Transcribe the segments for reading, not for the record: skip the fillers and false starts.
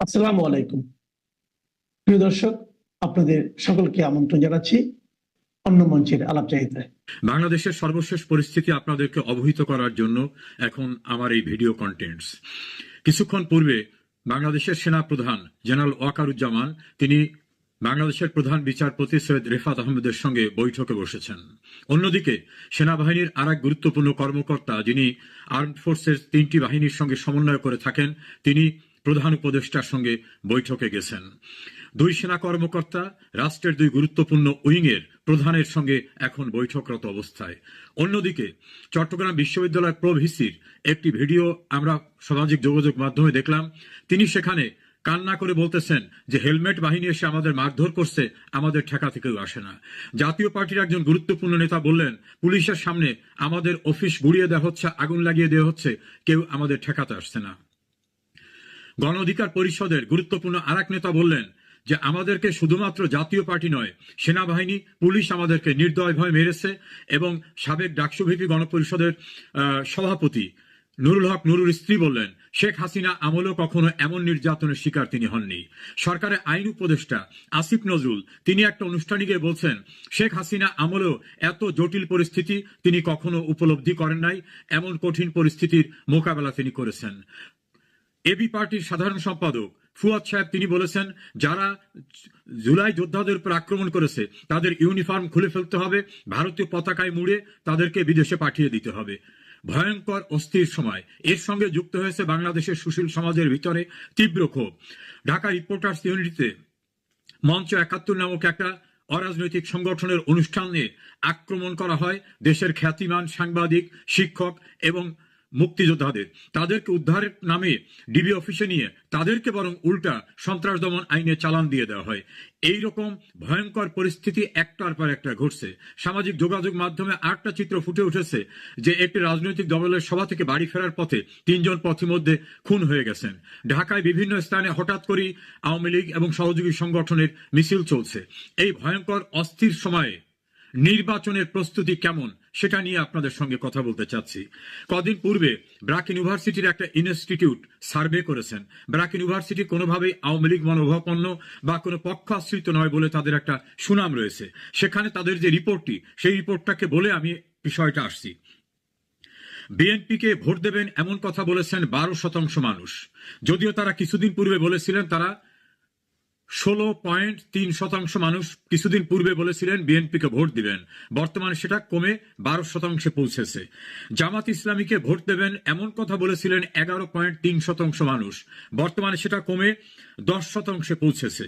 আসসালামু আলাইকুম। প্রিয় দর্শক, আপনাদের সকলকে আমন্ত্রণ জানাচ্ছি অন্য মঞ্চের আলাপচারিতায়। বাংলাদেশের সর্বশেষ পরিস্থিতি আপনাদেরকে অবহিত করার জন্য এখন আমার এই ভিডিও কন্টেন্টস। কিছুক্ষণ পূর্বে বাংলাদেশের সেনা প্রধান জেনারেল ওয়াকারুজ্জামান তিনি বাংলাদেশের প্রধান বিচারপতি সৈয়দ রেফাত আহমেদের সঙ্গে বৈঠকে বসেছেন। অন্যদিকে সেনাবাহিনীর আরেক গুরুত্বপূর্ণ কর্মকর্তা যিনি আর্মড ফোর্সের 3টি বাহিনীর সঙ্গে সমন্বয় করে থাকেন, তিনি প্রধান উপদেষ্টার সঙ্গে বৈঠকে গেছেন। দুই সেনা কর্মকর্তা রাষ্ট্রের দুই গুরুত্বপূর্ণ উইংয়ের প্রধানের সঙ্গে এখন বৈঠকরত অবস্থায়। অন্যদিকে চট্টগ্রাম বিশ্ববিদ্যালয়ের প্রো ভিসির একটি ভিডিও আমরা সামাজিক যোগাযোগ মাধ্যমে দেখলাম। তিনি সেখানে কান্না করে বলতেছেন যে হেলমেট বাহিনী এসে আমাদের মারধর করছে, আমাদের ঠেকাতে কেউ আসে না। জাতীয় পার্টির একজন গুরুত্বপূর্ণ নেতা বললেন, পুলিশের সামনে আমাদের অফিস গুড়িয়ে দেওয়া হচ্ছে, আগুন লাগিয়ে দেওয়া হচ্ছে, কেউ আমাদের ঠেকাতে আসছে না। গণ অধিকার পরিষদের গুরুত্বপূর্ণ আরেক নেতা বললেন যে আমাদেরকে শুধুমাত্র জাতীয় পার্টি নয়, সেনাবাহিনী, পুলিশ আমাদেরকে নির্দয়ভাবে মেরেছে। এবং সাবেক ডাকসু ভিপি গণপরিষদের সভাপতি নুরুল হক নুরুর স্ত্রী বললেন, শেখ হাসিনা আমলেও কখনো এমন নির্যাতনের শিকার তিনি হননি। সরকারের আইন উপদেষ্টা আসিফ নজরুল তিনি একটা অনুষ্ঠানে গিয়ে বলছেন, শেখ হাসিনা আমলেও এত জটিল পরিস্থিতি তিনি কখনো উপলব্ধি করেন নাই, এমন কঠিন পরিস্থিতির মোকাবেলা তিনি করেছেন। এবি পার্টির সাধারণ সম্পাদক ফুয়াদ সাহেব তিনি বলেছেন, যারা জুলাই যোদ্ধাদের উপর আক্রমণ করেছে তাদের ইউনিফর্ম খুলে ফেলতে হবে, ভারতীয় পতাকায় মুড়ে তাদেরকে বিদেশে পাঠিয়ে দিতে হবে। ভয়ঙ্কর অস্থির সময়। এর সঙ্গে যুক্ত হয়েছে বাংলাদেশের সুশীল সমাজের ভিতরে তীব্র ক্ষোভ। ঢাকা রিপোর্টার্স ইউনিটিতে মঞ্চ 71 নামক একটা অরাজনৈতিক সংগঠনের অনুষ্ঠানে আক্রমণ করা হয় দেশের খ্যাতিমান সাংবাদিক, শিক্ষক এবং মুক্তিযোদ্ধাদের। তাদেরকে উদ্ধারের নামে ডিবি অফিসে নিয়ে তাদেরকে বরং উল্টা সন্ত্রাস দমন আইনে চালান দিয়ে দেওয়া হয়। এইরকম ভয়ঙ্কর পরিস্থিতি একটার পর একটা ঘটছে। সামাজিক যোগাযোগ মাধ্যমে আরেকটা চিত্র ফুটে উঠেছে যে একটি রাজনৈতিক দলের সভা থেকে বাড়ি ফেরার পথে 3 জন পথিমধ্যে খুন হয়ে গেছেন। ঢাকায় বিভিন্ন স্থানে হঠাৎ করেই আওয়ামী লীগ এবং সহযোগী সংগঠনের মিছিল চলছে। এই ভয়ঙ্কর অস্থির সময়ে নির্বাচনের প্রস্তুতি কেমন সেটা নিয়ে আপনাদের সঙ্গে কথা বলতে চাচ্ছি। কদিন পূর্বে ব্র্যাক ইউনিভার্সিটির একটা ইনস্টিটিউট সার্ভে করেছেন। ব্র্যাক ইউনিভার্সিটি কোনোভাবেই আওয়ামী লীগ মনোভাবাপন্ন বা কোনো পক্ষ আশ্রিত নয় বলে তাদের একটা সুনাম রয়েছে। সেখানে তাদের যে রিপোর্টটি, সেই রিপোর্টটাকে বলে আমি বিষয়টা আসছি। বিএনপিকে ভোট দেবেন এমন কথা বলেছেন 12% মানুষ, যদিও তারা কিছুদিন পূর্বে বলেছিলেন তারা 16.3% মানুষ কিছুদিন পূর্বে বলেছিলেন বিএনপিকে ভোট দিবেন। বর্তমানে সেটা কমে 12% পৌঁছেছে। জামাত ইসলামীকে ভোট দেবেন এমন কথা বলেছিলেন 11.3% মানুষ, বর্তমানে সেটা কমে 10% পৌঁছেছে।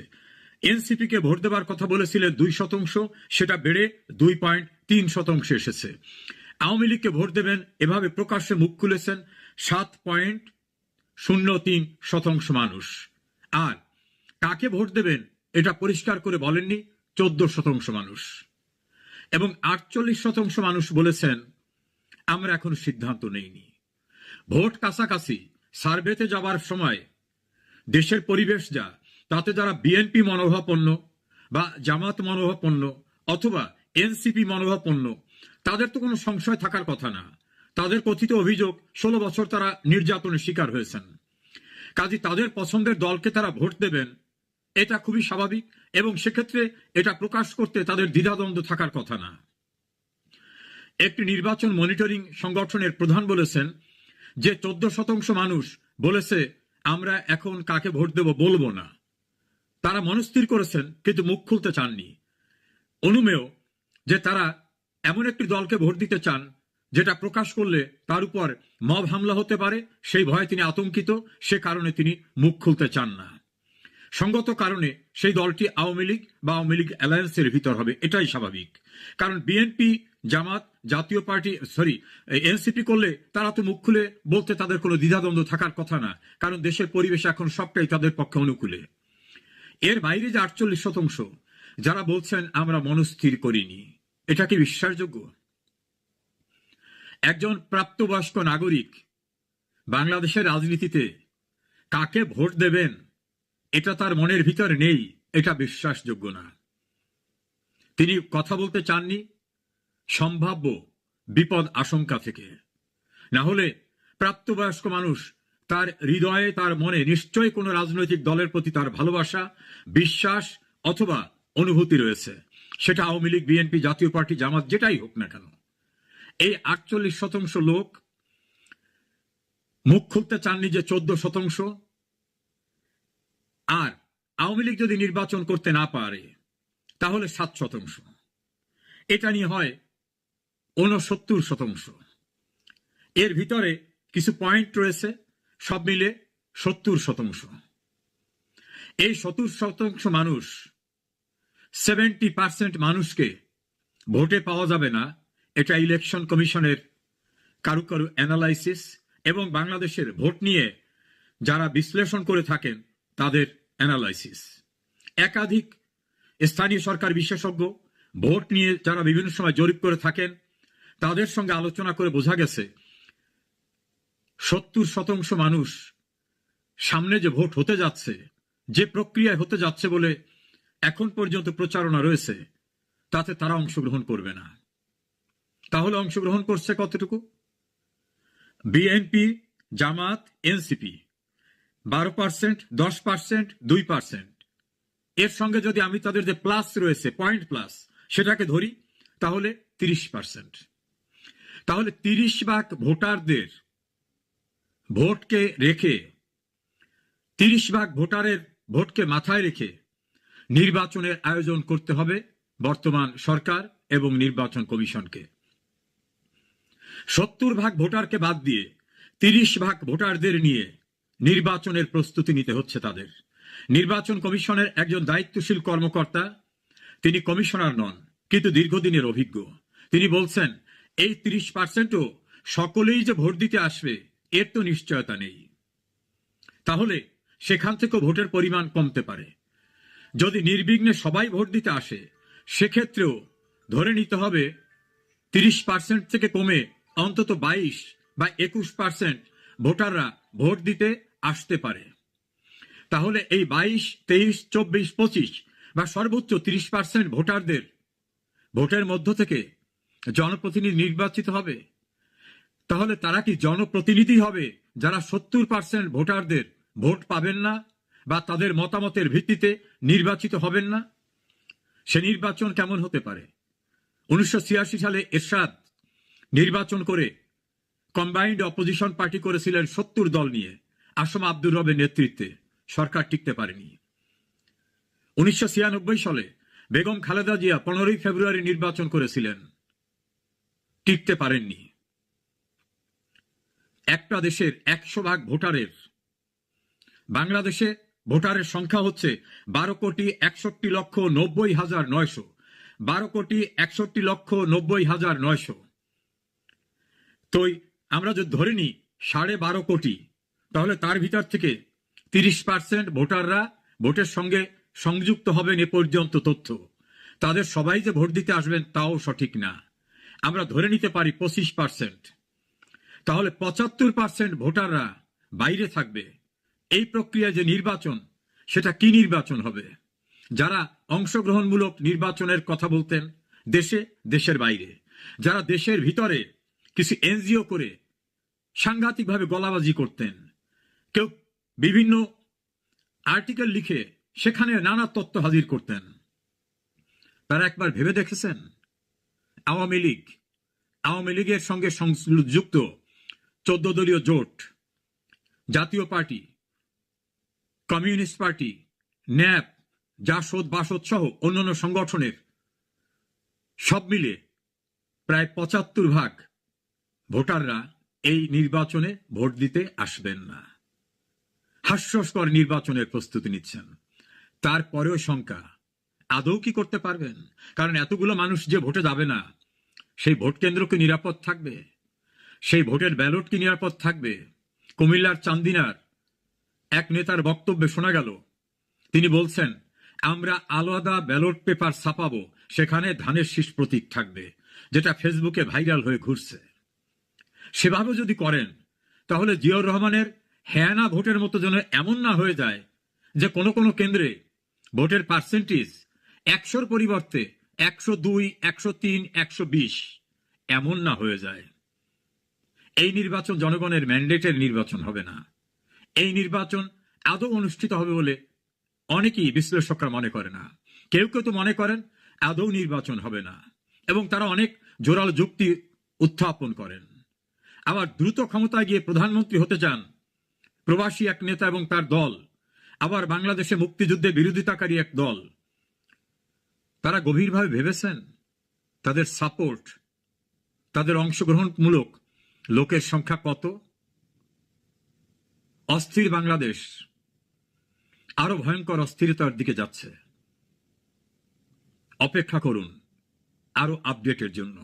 এনসিপিকে ভোট দেবার কথা বলেছিলেন 2%, সেটা বেড়ে 2.3% এসেছে। আওয়ামী লীগকে ভোট দেবেন এভাবে প্রকাশ্যে মুখ খুলেছেন 7.03% মানুষ। আর কাকে ভোট দেবেন এটা পরিষ্কার করে বলেননি 14% মানুষ। এবং 48% মানুষ বলেছেন আমরা এখন সিদ্ধান্ত নেইনি। ভোট কাছাকাছি, সার্ভেতে যাবার সময় দেশের পরিবেশ যা, তাতে যারা বিএনপি মনোভাবাপন্ন বা জামাত মনোভাবাপন্ন অথবা এনসিপি মনোভাবাপন্ন তাদের তো কোনো সংশয় থাকার কথা না। তাদের কথিত অভিযোগ 16 বছর তারা নির্যাতনের শিকার হয়েছেন। কাজে তাদের পছন্দের দলকে তারা ভোট দেবেন, এটা খুবই স্বাভাবিক এবং সেক্ষেত্রে এটা প্রকাশ করতে তাদের দ্বিধাদ্বন্দ্ব থাকার কথা না। একটি নির্বাচন মনিটরিং সংগঠনের প্রধান বলেছেন যে 14% মানুষ বলেছে আমরা এখন কাকে ভোট দেব বলবো না। তারা মনস্থির করেছেন কিন্তু মুখ খুলতে চাননি। অনুমেয় যে তারা এমন একটি দলকে ভোট দিতে চান যেটা প্রকাশ করলে তার উপর মব হামলা হতে পারে, সেই ভয়ে তিনি আতঙ্কিত, সে কারণে তিনি মুখ খুলতে চান না। সঙ্গত কারণে সেই দলটি আওয়ামী লীগ বা আওয়ামী লীগ অ্যালায়েন্সের ভিতর হবে, এটাই স্বাভাবিক। কারণ বিএনপি, জামাত, জাতীয় পার্টি এনসিপি করলে তারা তো মুখ খুলে বলতে তাদের কোনো দ্বিধাদ্বন্দ্ব থাকার কথা না, কারণ দেশের পরিবেশ এখন সবটাই তাদের পক্ষে অনুকূলে। এর বাইরে যে 48% যারা বলছেন আমরা মনস্থির করিনি, এটা কি বিশ্বাসযোগ্য? একজন প্রাপ্তবয়স্ক নাগরিক বাংলাদেশের রাজনীতিতে কাকে ভোট দেবেন এটা তার মনের ভিতরে নেই, এটা বিশ্বাসযোগ্য না। তিনি কথা বলতে চাননি সম্ভাব্য বিপদ আশঙ্কা থেকে। না হলে প্রাপ্তবয়স্ক মানুষ তার হৃদয়ে, তার মনে নিশ্চয়ই কোনো রাজনৈতিক দলের প্রতি তার ভালোবাসা, বিশ্বাস অথবা অনুভূতি রয়েছে। সেটা আওয়ামী লীগ, বিএনপি, জাতীয় পার্টি, জামাত যেটাই হোক না কেন। এই 48% লোক মুখ খুলতে চাননি যে 14%। আর আওয়ামী লীগ যদি নির্বাচন করতে না পারে তাহলে 7%। এটা নিয়ে হয় 69%। এর ভিতরে কিছু পয়েন্ট রয়েছে, সব মিলে 70%। এই 70% মানুষ, 70% মানুষকে ভোটে পাওয়া যাবে না, এটা ইলেকশন কমিশনের কারু কারু অ্যানালাইসিস এবং বাংলাদেশের ভোট নিয়ে যারা বিশ্লেষণ করে থাকেন তাদের অ্যানালাইসিস। একাধিক স্থানীয় সরকার বিশেষজ্ঞ ভোট নিয়ে যারা বিভিন্ন সময় জরিপ করে থাকেন তাদের সঙ্গে আলোচনা করে বোঝা গেছে 70% মানুষ সামনে যে ভোট হতে যাচ্ছে, যে প্রক্রিয়ায় হতে যাচ্ছে বলে এখন পর্যন্ত প্রচারণা রয়েছে, তাতে তারা অংশগ্রহণ করবে না। তাহলে অংশগ্রহণ করছে কতটুকু? বিএনপি, জামাত, এনসিপি 12%, 10%, 2%। এর সঙ্গে যদি আমি তাদের যে প্লাস রয়েছে, পয়েন্ট প্লাস, সেটাকে ধরি তাহলে 30%। তাহলে 30% ভোটারদের ভোটকে রেখে, 30% ভোটারের ভোটকে মাথায় রেখে নির্বাচনের আয়োজন করতে হবে বর্তমান সরকার এবং নির্বাচন কমিশনকে। 70% ভোটারকে বাদ দিয়ে 30% ভোটারদের নিয়ে নির্বাচনের প্রস্তুতি নিতে হচ্ছে তাদের। নির্বাচন কমিশনের একজন দায়িত্বশীল কর্মকর্তা, তিনি কমিশনার নন কিন্তু দীর্ঘদিনের অভিজ্ঞ, তিনি বলছেন এই 30%ও সকলেই যে ভোট দিতে আসবে এর তো নিশ্চয়তা নেই। তাহলে সেখান থেকেও ভোটের পরিমাণ কমতে পারে। যদি নির্বিঘ্নে সবাই ভোট দিতে আসে সেক্ষেত্রেও ধরে নিতে হবে 30% থেকে কমে অন্তত 22 বা 21% ভোটাররা ভোট দিতে আসতে পারে। তাহলে এই 22, 23, 24, 25 বা সর্বোচ্চ 30% ভোটারদের ভোটের মধ্য থেকে জনপ্রতিনিধি নির্বাচিত হবে। তাহলে তারা কি জনপ্রতিনিধি হবে যারা 70% ভোটারদের ভোট পাবেন না বা তাদের মতামতের ভিত্তিতে নির্বাচিত হবেন না? সে নির্বাচন কেমন হতে পারে? 1986 সালে এরশাদ নির্বাচন করে কম্বাইন্ড অপোজিশন পার্টি করেছিলেন 70 দল নিয়ে, আসম আব্দুর রবের নেতৃত্বে। সরকার টিকতে পারেনি। 1996 সালে বেগম খালেদা জিয়া 15 ফেব্রুয়ারি নির্বাচন করেছিলেন, টিকতে পারেননি। একটা দেশের 100% ভোটারের, বাংলাদেশে ভোটারের সংখ্যা হচ্ছে 12,61,90,900, 12,61,90,900। তো আমরা যদি ধরে নিই 12.5 কোটি, তাহলে তার ভিতর থেকে 30% ভোটাররা ভোটের সঙ্গে সংযুক্ত হবেন এ পর্যন্ত তথ্য। তাদের সবাই যে ভোট দিতে আসবেন তাও সঠিক না। আমরা ধরে নিতে পারি 25%। তাহলে 75% ভোটাররা বাইরে থাকবে। এই প্রক্রিয়ায় যে নির্বাচন, সেটা কি নির্বাচন হবে? যারা অংশগ্রহণমূলক নির্বাচনের কথা বলতেন দেশে, দেশের বাইরে, যারা দেশের ভিতরে কিছু এনজিও করে সাংঘাতিকভাবে গলাবাজি করতেন, কেউ বিভিন্ন আর্টিকেল লিখে সেখানে নানা তথ্য হাজির করতেন, তারা একবার ভেবে দেখেছেন আওয়ামী লীগের সঙ্গে সংযুক্ত 14 দলীয় জোট, Jatiya party, communist party, NAP, JASAD, BASAD সহ অন্যান্য সংগঠনের সব মিলে প্রায় 75% ভোটাররা এই নির্বাচনে ভোট দিতে আসবেন না। হাস্যস্কর নির্বাচনের প্রস্তুতি নিচ্ছেন, তারপরেও শঙ্কা আদৌ কি করতে পারবেন? কারণ এতগুলো মানুষ যে ভোটে যাবে না, সেই ভোট কেন্দ্র কি নিরাপদ থাকবে? সেই ভোটের ব্যালট কি নিরাপদ থাকবে? কুমিল্লার চান্দিনার এক নেতার বক্তব্যে শোনা গেল, তিনি বলছেন আমরা আলাদা ব্যালট পেপার ছাপাবো, সেখানে ধানের শীষ প্রতীক থাকবে, যেটা ফেসবুকে ভাইরাল হয়ে ঘুরছে। সেভাবে যদি করেন তাহলে জিয়াউর রহমানের হ্যাঁ না ভোটের মতো যেন এমন না হয়ে যায় যে কোনো কোনো কেন্দ্রে ভোটের পার্সেন্টেজ 100-র পরিবর্তে 102, 103, 120 এমন না হয়ে যায়। এই নির্বাচন জনগণের ম্যান্ডেটের নির্বাচন হবে না। এই নির্বাচন আদৌ অনুষ্ঠিত হবে বলে অনেকেই বিশ্লেষকরা মনে করে না। কেউ কেউ তো মনে করেন আদৌ নির্বাচন হবে না, এবং তারা অনেক জোরালো যুক্তি উত্থাপন করেন। আবার দ্রুত ক্ষমতায় গিয়ে প্রধানমন্ত্রী হতে চান প্রবাসী এক নেতা এবং তার দল, আবার বাংলাদেশে মুক্তিযুদ্ধে বিরোধিতাকারী এক দল। তারা গভীরভাবে ভেবেছেন তাদের সাপোর্ট, তাদের অংশগ্রহণমূলক লোকের সংখ্যা কত? অস্থির বাংলাদেশ আরো ভয়ঙ্কর অস্থিরতার দিকে যাচ্ছে। অপেক্ষা করুন আরো আপডেটের জন্য।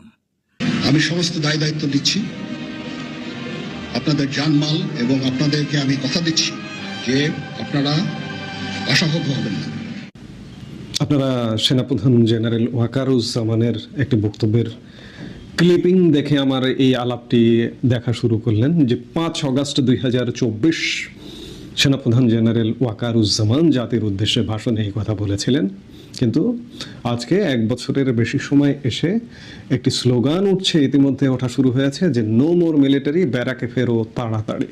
আমি সমস্ত দায় দায়িত্ব দিচ্ছি আপনাদের জানমাল, এবং আপনাদেরকে আমি কথা দিচ্ছি যে আপনারা আশাহত হবেন না। আপনারা সেনাপ্রধান জেনারেল ওয়াকারুজ্জামানের একটি বক্তব্যের ক্লিপিং দেখে আমার এই আলাপটি দেখা শুরু করলেন যে 5 অগস্ট 2024 সেনাপ্রধান জেনারেল ওয়াকারুজ্জামান জাতির উদ্দেশ্যে ভাষণে এই কথা বলেছিলেন। কিন্তু আজকে 1 বছরের বেশি সময় এসে একটি স্লোগান উঠছে, ইতিমধ্যে ওঠা শুরু হয়েছে যে নো মোর মিলিটারি, ব্যারাকে ফেরো তাড়াতাড়ি।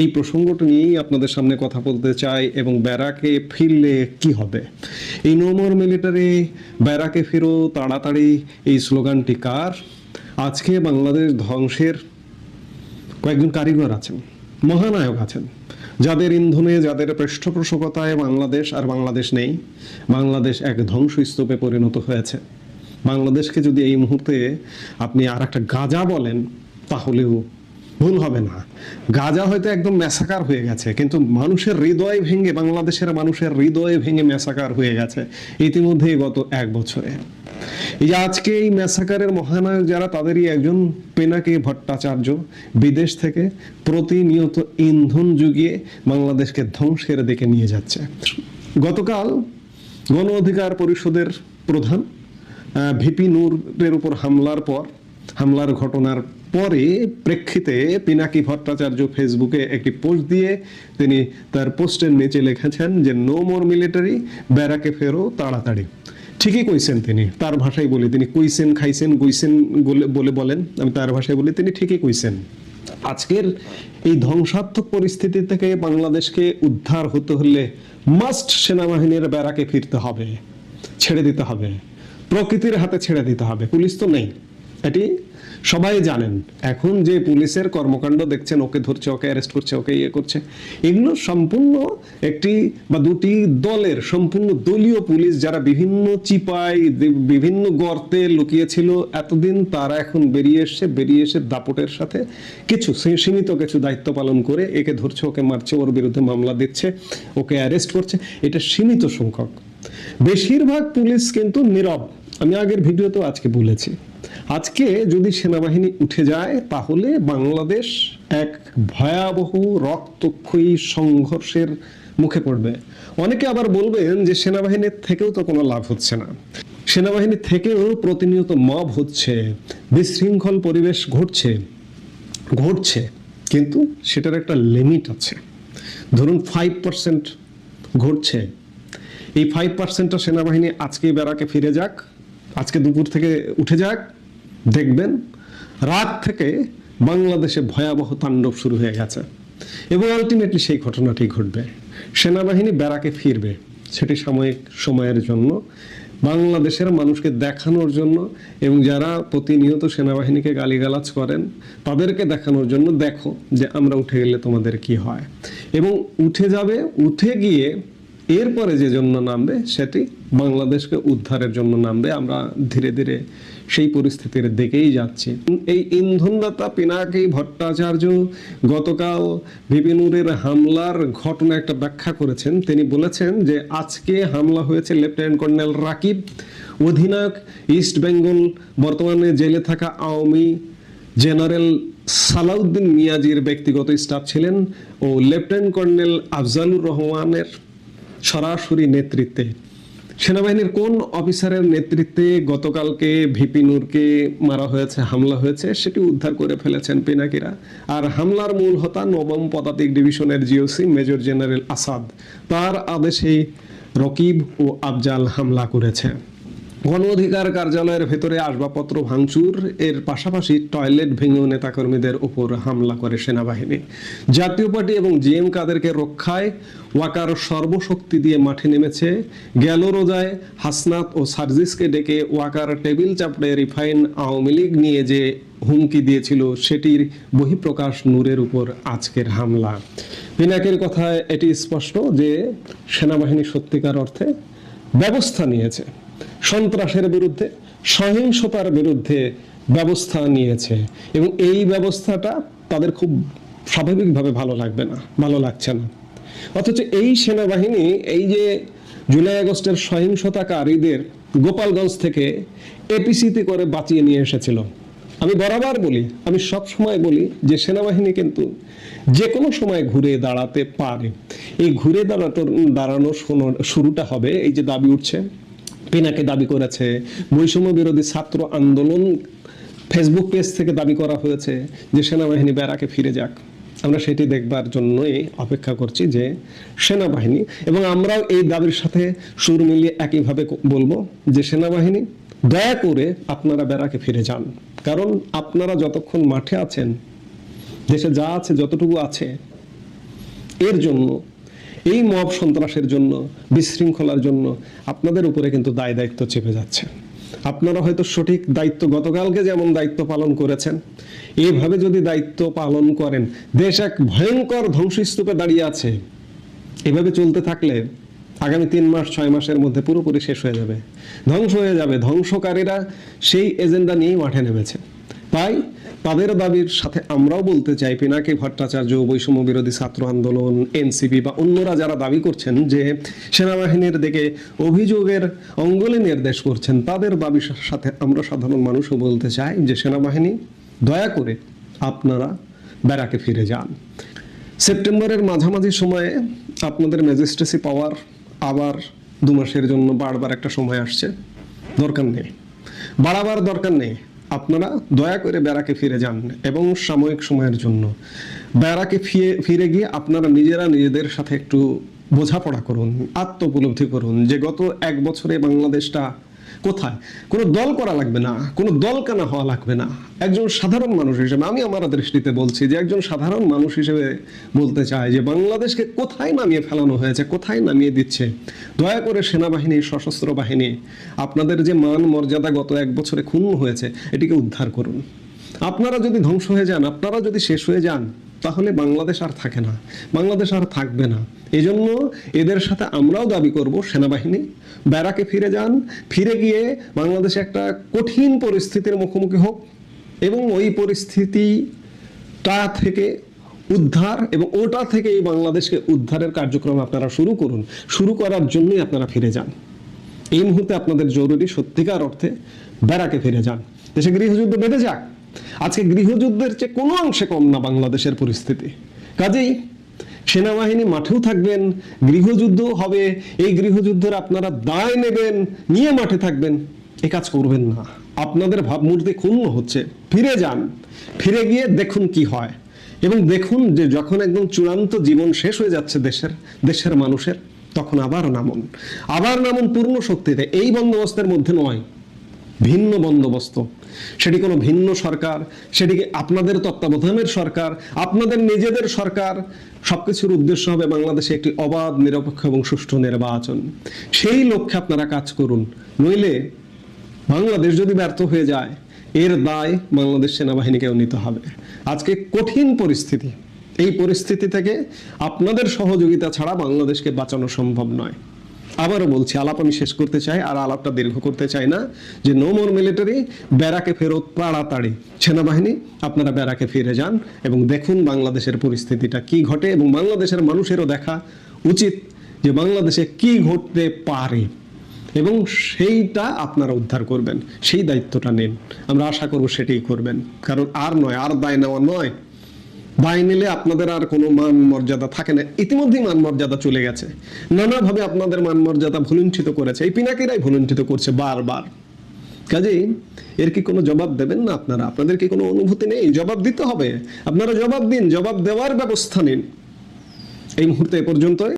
এই প্রসঙ্গটি নিয়েই আপনাদের সামনে কথা বলতে চাই, এবং ব্যারাকে ফিরলে কি হবে। এই নো মোর মিলিটারি, ব্যারাকে ফেরো তাড়াতাড়ি এই স্লোগানটি কার? আজকে বাংলাদেশ ধ্বংসের কয়েকজন কারিগর আছেন, মহানায়ক আছেন, যাদের ইন্ধনে, যাদের পৃষ্ঠপোষকতায় বাংলাদেশ আর বাংলাদেশ নেই। বাংলাদেশ এক ধ্বংসস্তূপে পরিণত হয়েছে। বাংলাদেশকে যদি এই মুহূর্তে আপনি আর একটা গাজা বলেন তাহলেও ভুল হবে না। গাজা হয়তো একদম ম্যাসাকার হয়ে গেছে, কিন্তু মানুষের হৃদয় ভেঙে, বাংলাদেশের মানুষের হৃদয় ভেঙে ম্যাসাকার হয়ে গেছে ইতিমধ্যেই গত 1 বছরে। এই যে আজকে এই ম্যাসাকারের মহানায়ক যারা, তাদেরই একজন পিনাকি ভট্টাচার্য বিদেশ থেকে প্রতিনিয়ত ইন্ধন জুগিয়ে বাংলাদেশকে ধ্বংসের দিকে নিয়ে যাচ্ছে। গতকাল গণ অধিকার পরিষদের প্রধান ভিপি নূরের উপর হামলার ঘটনার পরে প্রেক্ষিতে পিনাকি ভট্টাচার্য ফেসবুকে একটি পোস্ট দিয়ে তিনি তার পোস্টের নিচে লিখেছেন যে নো মোর মিলিটারি, ব্যারাকে ফেরো তাড়াতাড়ি। ঠিকই কইছেন তিনি, তার ভাষায় বলি, তিনি কইছেন খাইছেন গইছেন বলে বলেন, আমি তার ভাষায় বলি তিনি ঠিকই কইছেন। আজকের এই ধ্বংসাত্মক পরিস্থিতি থেকে বাংলাদেশকে উদ্ধার হতে হলে মাস্ট সেনাবাহিনীর ব্যারাকে ফিরতে হবে, ছেড়ে দিতে হবে, প্রকৃতির হাতে ছেড়ে দিতে হবে। পুলিশ তো নেই, এটি সবাই জানেন। এখন যে পুলিশের কর্মকাণ্ড দেখছেন, ওকে ধরছে, ওকে অ্যারেস্ট করছে, ওকে ইয়ে করছে, এগুলো সম্পূর্ণ একটি বা দুটি দলের, সম্পূর্ণ দলীয় পুলিশ, যারা বিভিন্ন চিপায়, বিভিন্ন গর্তে লুকিয়েছিল এতদিন, তারা এখন বেরিয়ে এসে দাপটের সাথে কিছু সীমিত কিছু দায়িত্ব পালন করে একে ধরছে, ওকে মারছে, ওর বিরুদ্ধে মামলা দিচ্ছে, ওকে অ্যারেস্ট করছে। এটা সীমিত সংখ্যক। বেশিরভাগ পুলিশ কিন্তু নীরব। আমি আগের ভিডিওতেও আজকে বলেছি, আজকে যদি সেনাবাহিনী উঠে যায় তাহলে বাংলাদেশ এক ভয়াবহ রক্তক্ষয়ী সংঘর্ষের মুখে পড়বে। অনেকে আবার বলবেন যে সেনাবাহিনীর থেকেও তো কোনো লাভ হচ্ছে না, সেনাবাহিনী থেকেও প্রতিনিয়ত মব হচ্ছে, বিশৃঙ্খল পরিবেশ ঘটছে, কিন্তু সেটার একটা লিমিট আছে। ধরুন 5% ঘটছে, এই 5%টা সেনাবাহিনী আজকে ব্যারাকে ফিরে যাক, আজকে দুপুর থেকে উঠে যাক, দেখবেন রাত থেকে বাংলাদেশে ভয়াবহ তাণ্ডব শুরু হয়ে গেছে, এবং আলটিমেটলি সেই ঘটনাটি ঘটবে। সেনাবাহিনী ব্যারাকে ফিরবে, সেটি সাময়িক সময়ের জন্য, বাংলাদেশের মানুষকে দেখানোর জন্য, এবং যারা প্রতিনিয়ত সেনাবাহিনীকে গালিগালাজ করেন তাদেরকে দেখানোর জন্য, দেখো যে আমরা উঠে গেলে তোমাদের কি হয়। এবং উঠে যাবে, উঠে গিয়ে এরপরে যে জন্য নামবে সেটি বাংলাদেশকে উদ্ধারের জন্য নামবে। আমরা ধীরে ধীরে সেই পরিস্থিতির দিকেই যাচ্ছি। এই ইন্ধনদাতা পিনাকি ভট্টাচার্য গতকাল ভিপি নূরের হামলার ঘটনা একটা ব্যাখ্যা করেছেন। তিনি বলেছেন যে আজকে হামলা হয়েছে লেফটেন্যান্ট কর্নেল রাকিব, অধিনায়ক ইস্ট বেঙ্গল, বর্তমানে জেলে থাকা আওয়ামী জেনারেল সালাউদ্দিন মিয়াজির ব্যক্তিগত স্টাফ ছিলেন, ও লেফটেন্যান্ট কর্নেল আফজালুর রহমানের সরাসরি নেতৃত্বে। সেনাবাহিনীর কোন অফিসারের নেতৃত্বে গতকালকে ভিপি নূরকে মারা হয়েছে, হামলা হয়েছে, সেটি উদ্ধার করে ফেলেছেন পিনাকিরা। আর হামলার মূল হোতা 9ম পদাতিক ডিভিশনের জিওসি মেজর জেনারেল আসাদ, তার আদেশে রকিব ও আফজাল হামলা করেছে। গণ অধিকার কার্যালয়ের ভেতরে আসবাবপত্র ভাঙচুর, এর পাশাপাশি টয়লেট ভেঙেও নেতাকর্মীদের উপর হামলা করে সেনাবাহিনী। জাতীয় পার্টি এবং জিএম কাদেরকে রক্ষায় ওয়াকার সর্বশক্তি দিয়ে মাঠে নেমেছে। গেল রোজায় হাসনাত ও সার্জিসকে ডেকে ওয়াকার টেবিল চাপড়ে রিফাইন আওয়ামী লীগ নিয়ে যে হুমকি দিয়েছিল সেটির বহিঃপ্রকাশ নূরের উপর আজকের হামলা। পিনাকের কথায় এটি স্পষ্ট যে সেনাবাহিনী সত্যিকার অর্থে ব্যবস্থা নিয়েছে, সন্ত্রাসের বিরুদ্ধে, সহিংসতার বিরুদ্ধে ব্যবস্থা নিয়েছে, এবং এই ব্যবস্থাটা তাদের খুব স্বাভাবিকভাবে ভালো লাগবে না, ভালো লাগছে না। অথচ এই সেনাবাহিনী এই যে জুলাই আগস্টের সহিংসতাকারীদের গোপালগঞ্জ থেকে এপিসিতে করে বাঁচিয়ে নিয়ে এসেছিল। আমি বরাবর বলি, আমি সব সময় বলি যে সেনাবাহিনী কিন্তু যে কোনো সময় ঘুরে দাঁড়াতে পারে। এই ঘুরে দাঁড়ানোর শুরুটা হবে, এই যে দাবি উঠছে, পিনাকে দাবি করেছে, বৈষম্য বিরোধী ছাত্র আন্দোলন ফেসবুক পেজ থেকে দাবি করা হয়েছে যে সেনাবাহিনী ব্যারাকে ফিরে যাক। আমরা সেটি দেখবার জন্যই অপেক্ষা করছি যে সেনাবাহিনী, এবং আমরাও এই দাবির সাথে সুর মিলিয়ে একইভাবে বলবো যে সেনাবাহিনী দয়া করে আপনারা ব্যারাকে ফিরে যান। কারণ আপনারা যতক্ষণ মাঠে আছেন, দেশে যা আছে যতটুকু আছে, এর জন্য, এই মব সন্ত্রাসের জন্য, বিশৃঙ্খলার জন্য আপনাদের উপরে কিন্তু দায় দায়িত্ব চেপে যাচ্ছে। আপনারা হয়তো সঠিক দায়িত্ব গতকালকে যেমন দায়িত্ব পালন করেছেন, এইভাবে যদি দায়িত্ব পালন করেন, দেশ এক ভয়ঙ্কর ধ্বংসস্তূপে দাঁড়িয়ে আছে। এভাবে চলতে থাকলে আগামী 3 মাস 6 মাসের মধ্যে পুরোপুরি শেষ হয়ে যাবে, ধ্বংস হয়ে যাবে। ধ্বংসকারীরা সেই এজেন্ডা নিয়েই মাঠে নেমেছে। তাই তাদের দাবির সাথে আমরাও বলতে চাই, পিনাকি ভট্টাচার্য, বৈষম্য বিরোধী ছাত্র আন্দোলন, এনসিপি বা অন্যরা যারা দাবি করছেন যে সেনাবাহিনীর দিকে অভিযোগের অঙ্গুলি নির্দেশ করছেন, তাদের দাবির সাথে আমরা সাধারণ মানুষও বলতে চাই যে সেনাবাহিনী দয়া করে আপনারা ব্যারাকে ফিরে যান। সেপ্টেম্বরের মাঝামাঝি সময়ে আপনাদের ম্যাজিস্ট্রেসি পাওয়ার আবার 2 মাসের জন্য বাড়বার একটা সময় আসছে, দরকার নেই, বাড়াবার দরকার নেই। আপনারা দয়া করে ব্যারাকে ফিরে যান এবং সাময়িক সময়ের জন্য ব্যারাকে ফিরে গিয়ে আপনারা নিজেরা নিজেদের সাথে একটু বোঝাপড়া করুন, আত্ম উপলব্ধি করুন যে গত 1 বছরে বাংলাদেশটা কোথায়। কোনো দল করা লাগবে না, কোনো দল কেনা হওয়া লাগবে না। একজন সাধারণ মানুষ হিসেবে আমি আমার দৃষ্টিতে বলছি যে একজন সাধারণ মানুষ হিসেবে বলতে চাই যে বাংলাদেশকে কোথায় নামিয়ে ফেলানো হয়েছে, কোথায় নামিয়ে দিচ্ছে। দয়া করে সেনাবাহিনী, সশস্ত্র বাহিনী, আপনাদের যে মান মর্যাদা গত 1 বছরে ক্ষুণ্ণ হয়েছে, এটিকে উদ্ধার করুন। আপনারা যদি ধ্বংস হয়ে যান, আপনারা যদি শেষ হয়ে যান, তাহলে বাংলাদেশ আর থাকে না, বাংলাদেশ আর থাকবে না। এজন্য এদের সাথে আমরাও দাবি করব, সেনাবাহিনী ব্যারাকে ফিরে যান, ফিরে গিয়ে বাংলাদেশে একটা কঠিন পরিস্থিতির মুখোমুখি হোক এবং ওই পরিস্থিতিটা থেকে উদ্ধার এবং ওটা থেকে এই বাংলাদেশকে উদ্ধারের কার্যক্রম আপনারা শুরু করুন। শুরু করার জন্যই আপনারা ফিরে যান। এই মুহূর্তে আপনাদের জরুরি সত্যিকার অর্থে ব্যারাকে ফিরে যান। দেশে গৃহযুদ্ধ বেঁধে যাক। আজকে গৃহযুদ্ধের চেয়ে কোনো অংশে কম না বাংলাদেশের পরিস্থিতি। কাজেই সেনাবাহিনী মাঠেও থাকবেন, গৃহযুদ্ধ হবে, এই গৃহযুদ্ধের আপনারা দায় নেবেন, নিয়ে মাঠে থাকবেন। এ কাজ করবেন না। আপনাদের ভাবমূর্তি ক্ষুণ্ণ হচ্ছে। ফিরে যান, ফিরে গিয়ে দেখুন কি হয় এবং দেখুন যে যখন একদম চূড়ান্ত জীবন শেষ হয়ে যাচ্ছে দেশের মানুষের, তখন আবার নামুন পূর্ণ শক্তিতে। এই বন্দোবস্তের মধ্যে নয়, ভিন্ন বন্দোবস্ত। সেটি কোনো ভিন্ন সরকার, সেটিকে আপনাদের তত্ত্বাবধানের সরকার, আপনাদের নিজেদের সরকার। সবকিছুর উদ্দেশ্য হবে বাংলাদেশে একটি অবাধ, নিরপেক্ষ এবং সুষ্ঠু নির্বাচন। সেই লক্ষ্যে আপনারা কাজ করুন। নইলে বাংলাদেশ যদি ব্যর্থ হয়ে যায়, এর দায় বাংলাদেশ সেনাবাহিনীকেও নিতে হবে। আজকে কঠিন পরিস্থিতি, এই পরিস্থিতি থেকে আপনাদের সহযোগিতা ছাড়া বাংলাদেশকে বাঁচানো সম্ভব নয়। আবারও বলছি, আলাপ আমি শেষ করতে চাই, আর আলাপটা দীর্ঘ করতে চাই না, যে নো মোর মিলিটারি, ব্যারাকে ফেরত তাড়াতাড়ি। সেনাবাহিনী আপনারা ব্যারাকে ফিরে যান এবং দেখুন বাংলাদেশের পরিস্থিতিটা কি ঘটে, এবং বাংলাদেশের মানুষেরও দেখা উচিত যে বাংলাদেশে কি ঘটতে পারে, এবং সেইটা আপনারা উদ্ধার করবেন। সেই দায়িত্বটা নিন। আমরা আশা করব সেটাই করবেন। কারণ আর দায় নেওয়া নয়। দায় নিলে আপনাদের আর কোনো মান মর্যাদা থাকে না। ইতিমধ্যেই মান মর্যাদা চলে গেছে। নানাভাবে আপনাদের মান মর্যাদা ভুলুণ্ঠিত করেছে। এই পিনাকিরাই ভুলুণ্ঠিত করছে বারবার। কাজেই এর কি কোনো জবাব দেবেন না আপনারা? আপনাদের কি কোনো অনুভূতি নেই? জবাব দিতে হবে। আপনারা জবাব দিন, জবাব দেওয়ার ব্যবস্থা নিন। এই মুহূর্তে এ পর্যন্তই।